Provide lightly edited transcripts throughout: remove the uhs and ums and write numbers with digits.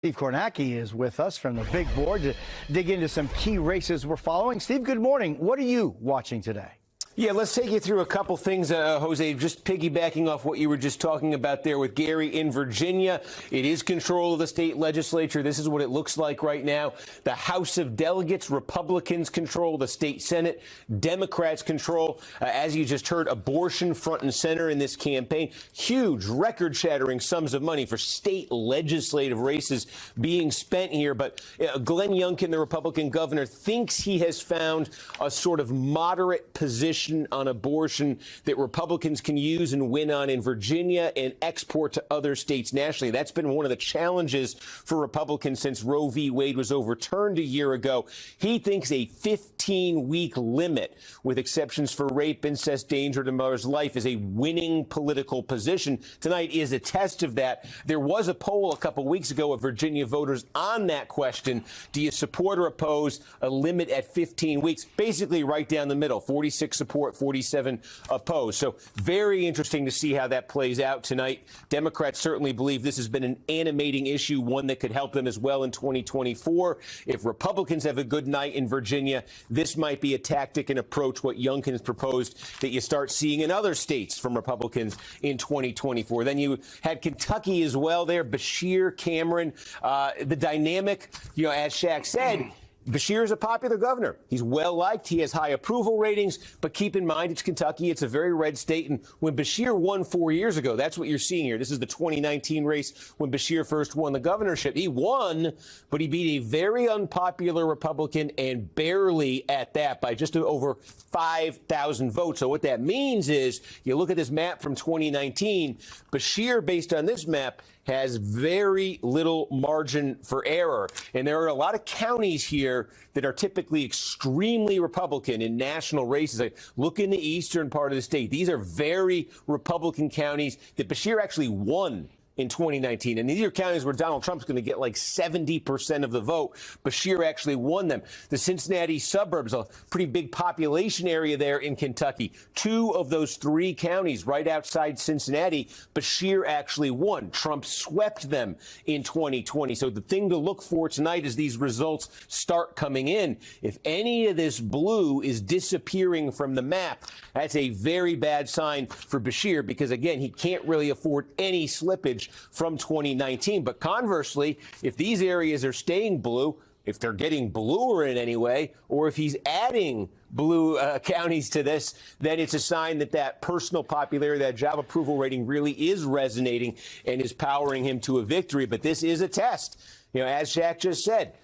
Steve Kornacki is with us from the big board to dig into some key races we're following. Steve, good morning. What are you watching today? Yeah, let's take you through a couple things, Jose, just piggybacking off what you were just talking about there with Gary in Virginia. It is control of the state legislature. This is what it looks like right now. The House of Delegates, Republicans control. The state Senate, Democrats control. As you just heard, abortion front and center in this campaign. Huge, record-shattering sums of money for state legislative races being spent here. But Glenn Youngkin, the Republican governor, thinks he has found a sort of moderate position on abortion that Republicans can use and win on in Virginia and export to other states nationally. That's been one of the challenges for Republicans since Roe v. Wade was overturned a year ago. He thinks a 15-week limit, with exceptions for rape, incest, danger to mother's life, is a winning political position. Tonight is a test of that. There was a poll a couple weeks ago of Virginia voters on that question. Do you support or oppose a limit at 15 weeks? Basically right down the middle, 46 support, 47 opposed. So very interesting to see how that plays out tonight. Democrats certainly believe this has been an animating issue, one that could help them as well in 2024. If Republicans have a good night in Virginia, this might be a tactic and approach, what Youngkin has proposed, that you start seeing in other states from Republicans in 2024. Then you had Kentucky as well there, Beshear, Cameron. The dynamic, as Shaq said, Beshear is a popular governor. He's well-liked. He has high approval ratings. But keep in mind, it's Kentucky. It's a very red state. And when Beshear won 4 years ago, that's what you're seeing here. This is the 2019 race when Beshear first won the governorship. He won, but he beat a very unpopular Republican, and barely at that, by just over 5,000 votes. So what that means is, you look at this map from 2019, Beshear, based on this map, has very little margin for error. And there are a lot of counties here that are typically extremely Republican in national races. Like, look in the eastern part of the state. These are very Republican counties that Beshear actually won in 2019. And these are counties where Donald Trump's going to get like 70% of the vote. Beshear actually won them. The Cincinnati suburbs, a pretty big population area there in Kentucky. 2 of those 3 counties right outside Cincinnati, Beshear actually won. Trump swept them in 2020. So the thing to look for tonight as these results start coming in, if any of this blue is disappearing from the map, that's a very bad sign for Beshear, because, again, he can't really afford any slippage from 2019. But conversely, if these areas are staying blue, if they're getting bluer in any way, or if he's adding blue counties to this, then it's a sign that that personal popularity, that job approval rating really is resonating and is powering him to a victory. But this is a test. As Shaq just said,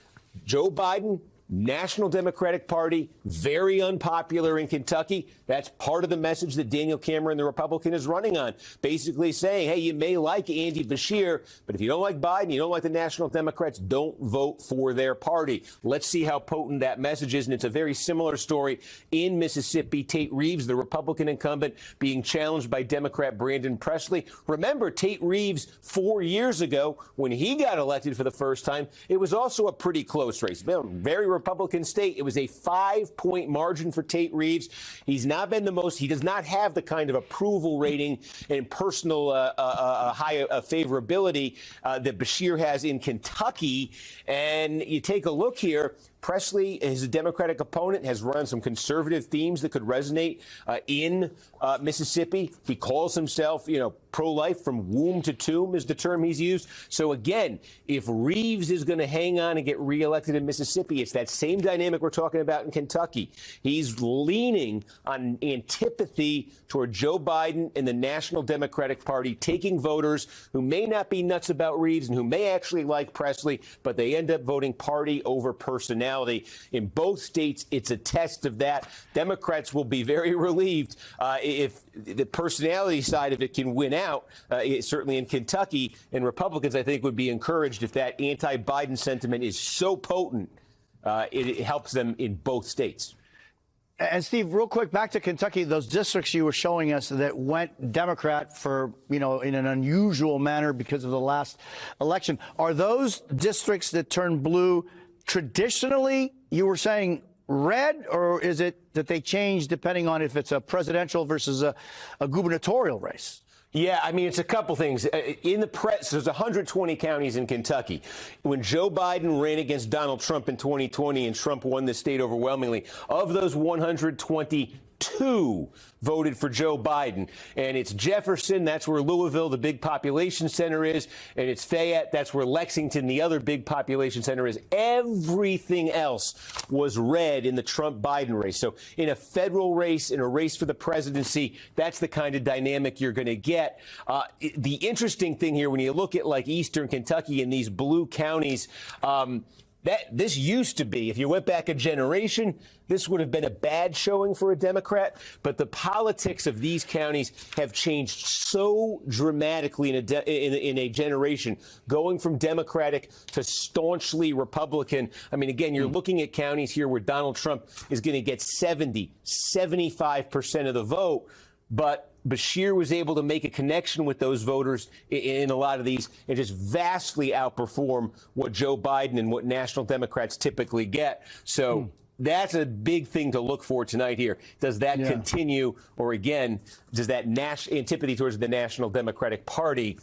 Joe Biden, National Democratic Party, very unpopular in Kentucky. That's part of the message that Daniel Cameron, the Republican, is running on. Basically saying, hey, you may like Andy Beshear, but if you don't like Biden, you don't like the National Democrats, don't vote for their party. Let's see how potent that message is. And it's a very similar story in Mississippi. Tate Reeves, the Republican incumbent, being challenged by Democrat Brandon Presley. Remember, Tate Reeves, 4 years ago, when he got elected for the first time, it was also a pretty close race. Very Republican state. It was a 5-point margin for Tate Reeves. He's not been the most. He does not have the kind of approval rating and personal high favorability that Beshear has in Kentucky. And you take a look here. Presley, his Democratic opponent, has run some conservative themes that could resonate in Mississippi. He calls himself, pro-life from womb to tomb is the term he's used. So again, if Reeves is going to hang on and get reelected in Mississippi, it's that same dynamic we're talking about in Kentucky. He's leaning on antipathy toward Joe Biden and the National Democratic Party, taking voters who may not be nuts about Reeves and who may actually like Presley, but they end up voting party over personality. In both states, it's a test of that. Democrats will be very relieved if the personality side of it can win out, certainly in Kentucky. And Republicans, I think, would be encouraged if that anti-Biden sentiment is so potent, it helps them in both states. And Steve, real quick, back to Kentucky, those districts you were showing us that went Democrat for, in an unusual manner because of the last election. Are those districts that turned blue traditionally, you were saying, red, or is it that they change depending on if it's a presidential versus a gubernatorial race? Yeah, I mean, it's a couple things. In the press, there's 120 counties in Kentucky. When Joe Biden ran against Donald Trump in 2020 and Trump won the state overwhelmingly, of those 122 voted for Joe Biden. And it's Jefferson, that's where Louisville, the big population center, is. And it's Fayette, that's where Lexington, the other big population center, is. Everything else was red in the Trump-Biden race. So in a federal race, in a race for the presidency, that's the kind of dynamic you're going to get. The interesting thing here, when you look at like Eastern Kentucky and these blue counties, this used to be, if you went back a generation, this would have been a bad showing for a Democrat. But the politics of these counties have changed so dramatically in a generation, going from Democratic to staunchly Republican. I mean, again, you're looking at counties here where Donald Trump is going to get 75% of the vote. But Beshear was able to make a connection with those voters in a lot of these and just vastly outperform what Joe Biden and what national Democrats typically get. So that's a big thing to look for tonight here. Does that continue? Or again, does that antipathy towards the National Democratic Party